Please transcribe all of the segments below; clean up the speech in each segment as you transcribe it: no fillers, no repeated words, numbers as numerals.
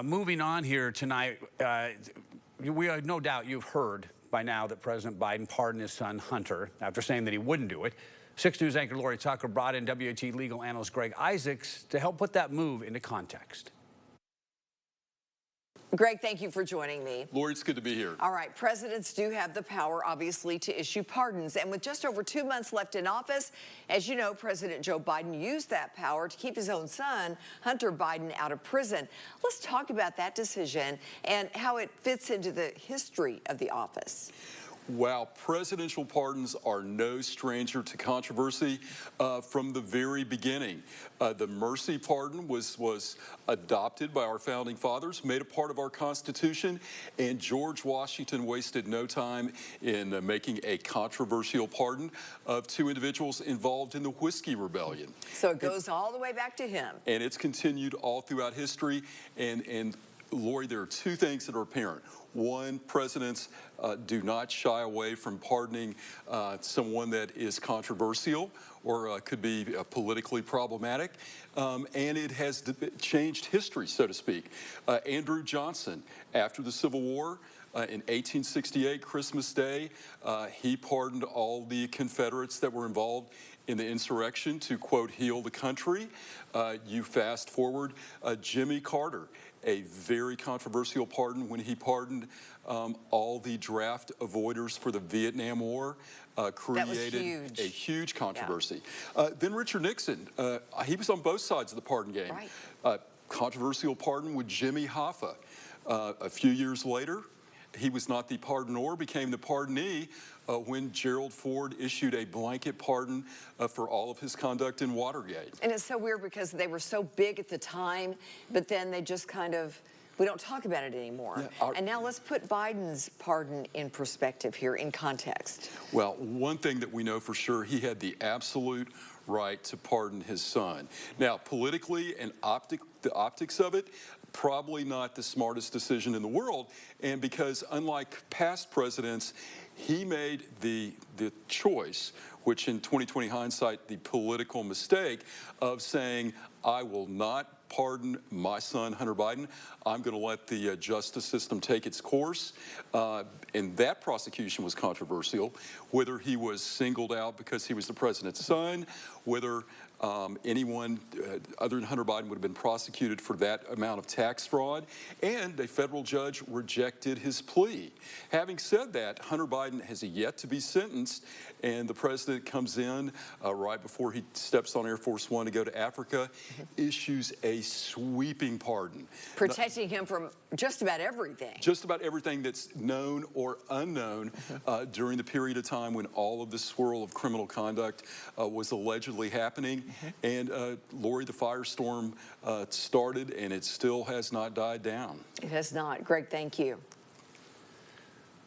Moving on here tonight, no doubt you've heard by now that President Biden pardoned his son Hunter after saying that he wouldn't do it. 6 News anchor Lori Tucker brought in WAT legal analyst Greg Isaacs to help put that move into context. Greg, thank you for joining me. Lori, it's good to be here. All right, presidents do have the power, obviously, to issue pardons. And with just over 2 months left in office, as you know, President Joe Biden used that power to keep his own son, Hunter Biden, out of prison. Let's talk about that decision and how it fits into the history of the office. Wow, presidential pardons are no stranger to controversy from the very beginning. The mercy pardon was adopted by our founding fathers, made a part of our Constitution, and George Washington wasted no time in making a controversial pardon of 2 individuals involved in the Whiskey Rebellion. So it goes all the way back to him. And it's continued all throughout history. And Lori, there are 2 things that are apparent. One, presidents do not shy away from pardoning someone that is controversial or could be politically problematic. And it has changed history, so to speak. Andrew Johnson, after the Civil War, in 1868, Christmas Day, he pardoned all the Confederates that were involved in the insurrection to, quote, heal the country. You fast forward, Jimmy Carter, a very controversial pardon when he pardoned all the draft avoiders for the Vietnam War, created a huge controversy. Yeah. Then Richard Nixon, he was on both sides of the pardon game. Right. Controversial pardon with Jimmy Hoffa. A few years later, he was not the pardonor, became the pardonee when Gerald Ford issued a blanket pardon for all of his conduct in Watergate. And it's so weird because they were so big at the time, but then they just kind of, we don't talk about it anymore. Yeah, and now let's put Biden's pardon in perspective here, in context. Well, one thing that we know for sure, he had the absolute right to pardon his son. Now, politically and the optics of it, probably not the smartest decision in the world. And because unlike past presidents, he made the choice, which in 2020 hindsight, the political mistake of saying, I will not pardon my son, Hunter Biden. I'm going to let the justice system take its course. And that prosecution was controversial, whether he was singled out because he was the president's son, whether anyone other than Hunter Biden would have been prosecuted for that amount of tax fraud, and a federal judge rejected his plea. Having said that, Hunter Biden has yet to be sentenced, and the president comes in right before he steps on Air Force One to go to Africa, issues a sweeping pardon. Protecting him from just about everything. Just about everything that's known or unknown during the period of time when all of the swirl of criminal conduct was allegedly happening. And Lori, the firestorm started, and it still has not died down. It has not. Greg, thank you.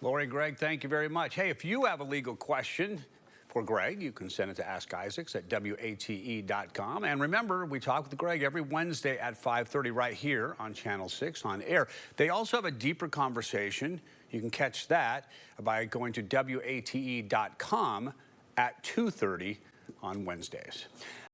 Lori, Greg, thank you very much. Hey, if you have a legal question for Greg, you can send it to AskIsaacs@WATE.com. And remember, we talk with Greg every Wednesday at 5:30 right here on Channel 6 on air. They also have a deeper conversation. You can catch that by going to WATE.com at 2:30 on Wednesdays.